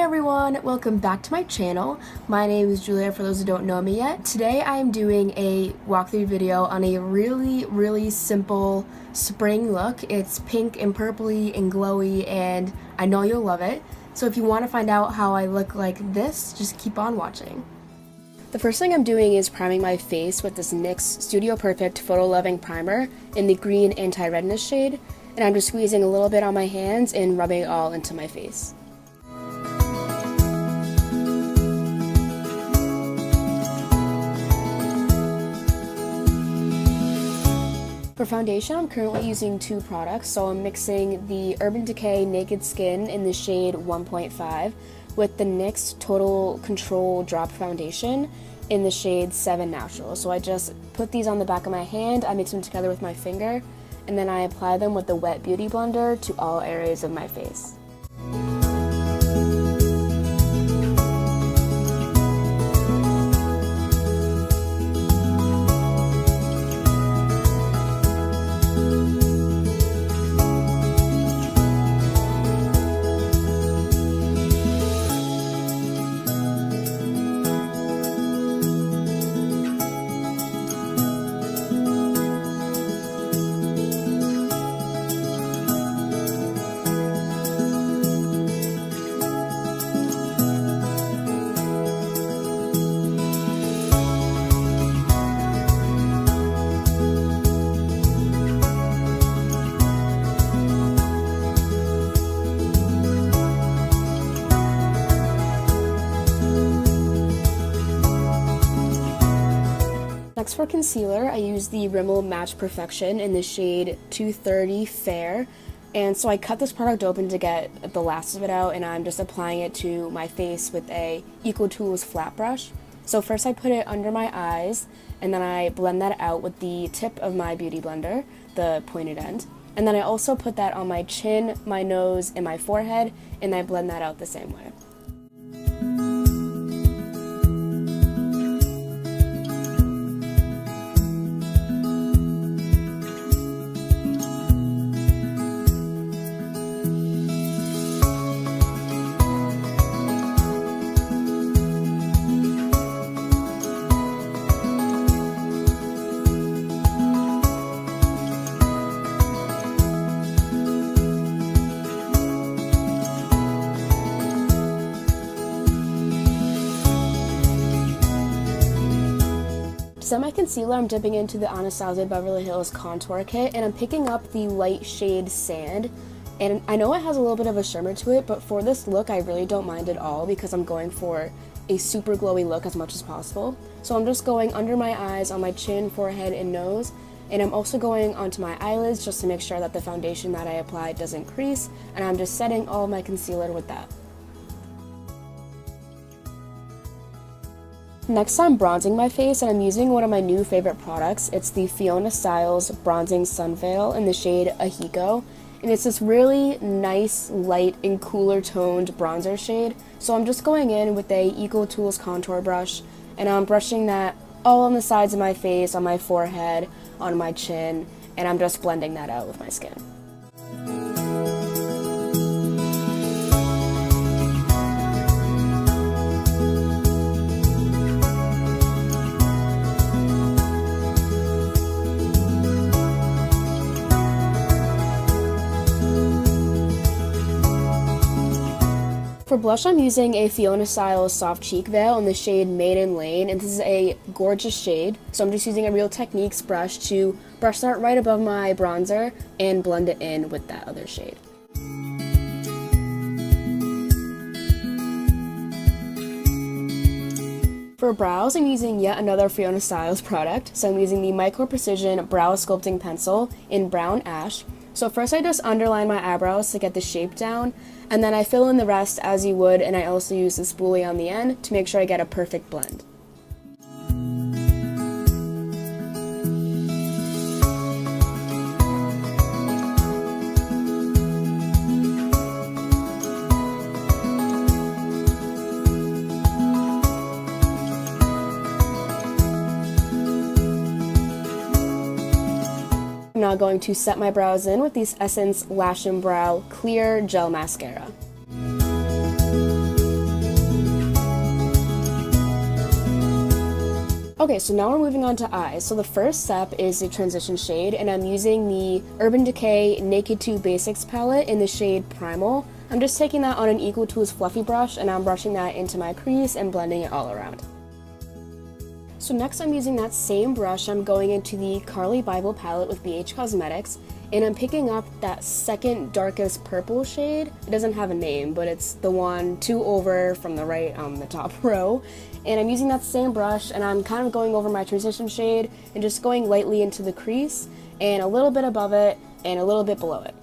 everyone, welcome back to my channel. My name is Julia for those who don't know me yet. Today I am doing a walkthrough video on a really simple spring look. It's pink and purpley and glowy and I know you'll love it. So if you want to find out how I look like this, just keep on watching. The first thing I'm doing is priming my face with this NYX Studio Perfect Photo Loving Primer in the green anti-redness shade, and I'm just squeezing a little bit on my hands and rubbing it all into my face. For foundation, I'm currently using two products, so I'm mixing the Urban Decay Naked Skin in the shade 1.5 with the NYX Total Control Drop Foundation in the shade 7 Natural. So I just put these on the back of my hand, I mix them together with my finger, and then I apply them with the Wet Beauty Blender to all areas of my face. Next for concealer, I use the Rimmel Match Perfection in the shade 230 Fair. And so I cut this product open to get the last of it out, and I'm just applying it to my face with a Eco Tools flat brush. So first I put it under my eyes, and then I blend that out with the tip of my beauty blender, the pointed end. And then I also put that on my chin, my nose, and my forehead, and I blend that out the same way. To set my concealer, I'm dipping into the Anastasia Beverly Hills Contour Kit, and I'm picking up the light shade Sand. And I know it has a little bit of a shimmer to it, but for this look, I really don't mind at all because I'm going for a super glowy look as much as possible. So I'm just going under my eyes, on my chin, forehead, and nose, and I'm also going onto my eyelids just to make sure that the foundation that I applied doesn't crease, and I'm just setting all of my concealer with that. Next, I'm bronzing my face, and I'm using one of my new favorite products. It's the Fiona Stiles Bronzing Sun Veil in the shade Ahiko, and it's this really nice, light, and cooler toned bronzer shade. So I'm just going in with a Eco Tools contour brush, and I'm brushing that all on the sides of my face, on my forehead, on my chin, and I'm just blending that out with my skin. For blush, I'm using a Fiona Stiles Soft Cheek Veil in the shade Maiden Lane, and this is a gorgeous shade, so I'm just using a Real Techniques brush to brush that right above my bronzer and blend it in with that other shade. For brows, I'm using yet another Fiona Stiles product, so I'm using the Micro Precision Brow Sculpting Pencil in Brown Ash. So first I just underline my eyebrows to get the shape down, and then I fill in the rest as you would, and I also use the spoolie on the end to make sure I get a perfect blend. I'm now going to set my brows in with the Essence Lash and Brow Clear Gel Mascara. Okay, so now we're moving on to eyes. So the first step is the transition shade, and I'm using the Urban Decay Naked 2 Basics palette in the shade Primal. I'm just taking that on an Equal Tools fluffy brush, and I'm brushing that into my crease and blending it all around. So next I'm using that same brush, I'm going into the Carly Bible palette with BH Cosmetics, and I'm picking up that second darkest purple shade. It doesn't have a name, but it's the one 2 over from the right on the top row. And I'm using that same brush, and I'm kind of going over my transition shade and just going lightly into the crease and a little bit above it and a little bit below it.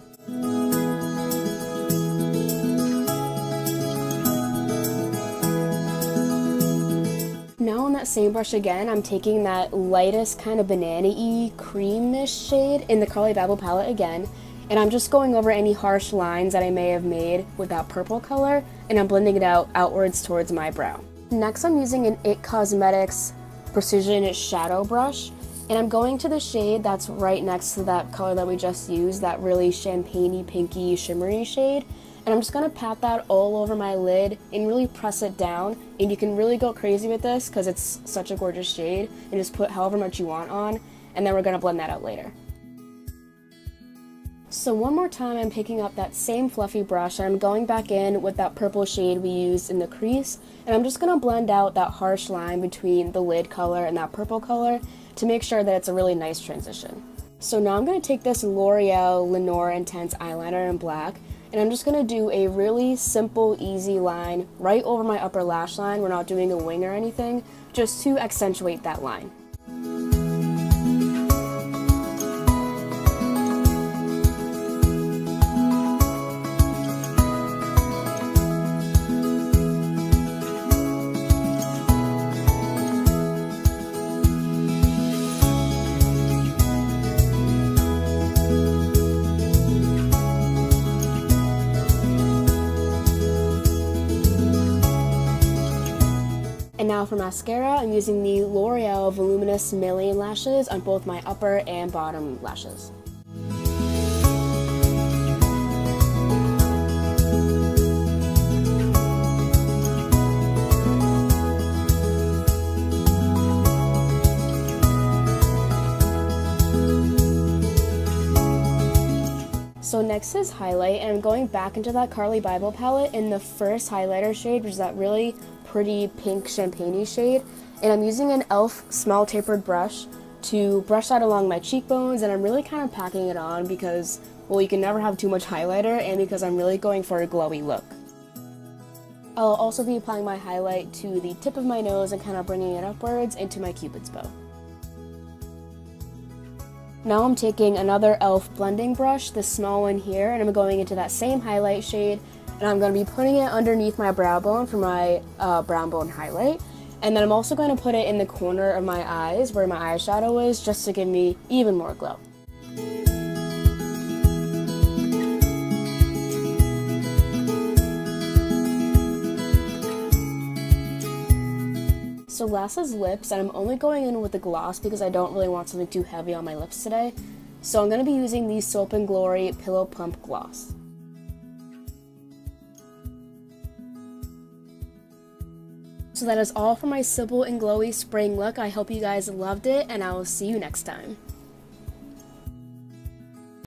Now on that same brush again, I'm taking that lightest kind of banana-y creamish shade in the Carly Bible palette again, and I'm just going over any harsh lines that I may have made with that purple color, and I'm blending it outwards towards my brow. Next I'm using an IT Cosmetics Precision Shadow brush, and I'm going to the shade that's right next to that color that we just used, that really champagne-y, pinky, shimmery shade. And I'm just going to pat that all over my lid and really press it down. And you can really go crazy with this because it's such a gorgeous shade, and just put however much you want on, and then we're going to blend that out later. So one more time I'm picking up that same fluffy brush, and I'm going back in with that purple shade we used in the crease, and I'm just going to blend out that harsh line between the lid color and that purple color to make sure that it's a really nice transition. So now I'm going to take this L'Oreal Lenore Intense eyeliner in black, and I'm just going to do a really simple, easy line right over my upper lash line. We're not doing a wing or anything, just to accentuate that line. And now for mascara, I'm using the L'Oreal Voluminous Million Lashes on both my upper and bottom lashes. So next is highlight, and I'm going back into that Carly Bible palette in the first highlighter shade, which is that really pretty pink champagne-y shade, and I'm using an e.l.f. small tapered brush to brush that along my cheekbones, and I'm really kind of packing it on because, well, you can never have too much highlighter, and because I'm really going for a glowy look. I'll also be applying my highlight to the tip of my nose and kind of bringing it upwards into my cupid's bow. Now I'm taking another e.l.f. blending brush, this small one here, and I'm going into that same highlight shade, and I'm going to be putting it underneath my brow bone for my brown bone highlight. And then I'm also going to put it in the corner of my eyes where my eyeshadow is, just to give me even more glow. So last is lips, and I'm only going in with the gloss because I don't really want something too heavy on my lips today. So I'm going to be using the Soap & Glory Pillow Pump Gloss. So that is all for my simple and glowy spring look. I hope you guys loved it, and I will see you next time.